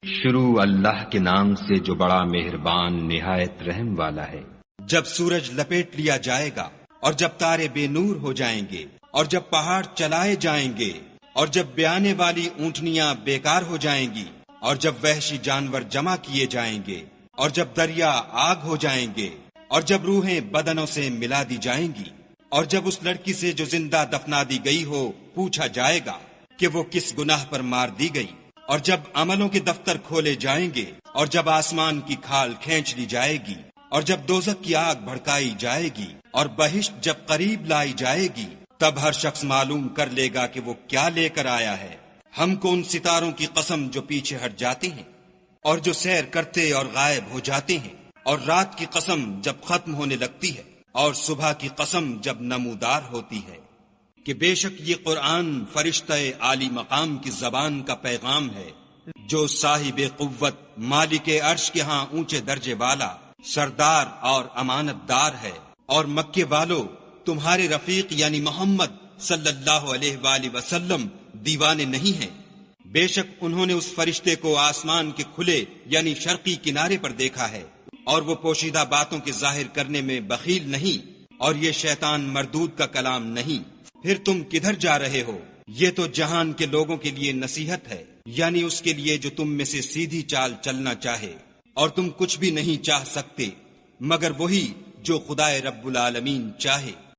شروع اللہ کے نام سے جو بڑا مہربان نہایت رحم والا ہے۔ جب سورج لپیٹ لیا جائے گا اور جب تارے بے نور ہو جائیں گے اور جب پہاڑ چلائے جائیں گے اور جب بیانے والی اونٹنیاں بیکار ہو جائیں گی اور جب وحشی جانور جمع کیے جائیں گے اور جب دریا آگ ہو جائیں گے اور جب روحیں بدنوں سے ملا دی جائیں گی اور جب اس لڑکی سے جو زندہ دفنا دی گئی ہو پوچھا جائے گا کہ وہ کس گناہ پر مار دی گئی، اور جب عملوں کے دفتر کھولے جائیں گے اور جب آسمان کی کھال کھینچ لی جائے گی اور جب دوزخ کی آگ بھڑکائی جائے گی اور بہشت جب قریب لائی جائے گی، تب ہر شخص معلوم کر لے گا کہ وہ کیا لے کر آیا ہے۔ ہم کو ان ستاروں کی قسم جو پیچھے ہٹ جاتے ہیں اور جو سیر کرتے اور غائب ہو جاتے ہیں، اور رات کی قسم جب ختم ہونے لگتی ہے اور صبح کی قسم جب نمودار ہوتی ہے، کہ بے شک یہ قرآن فرشتہ عالی مقام کی زبان کا پیغام ہے، جو صاحب قوت مالک عرش کے ہاں اونچے درجے والا سردار اور امانت دار ہے۔ اور مکے والو، تمہارے رفیق یعنی محمد صلی اللہ علیہ وآلہ وسلم دیوانے نہیں ہیں، بے شک انہوں نے اس فرشتے کو آسمان کے کھلے یعنی شرقی کنارے پر دیکھا ہے، اور وہ پوشیدہ باتوں کے ظاہر کرنے میں بخیل نہیں، اور یہ شیطان مردود کا کلام نہیں۔ پھر تم کدھر جا رہے ہو؟ یہ تو جہان کے لوگوں کے لیے نصیحت ہے، یعنی اس کے لیے جو تم میں سے سیدھی چال چلنا چاہے، اور تم کچھ بھی نہیں چاہ سکتے مگر وہی جو خدائے رب العالمین چاہے۔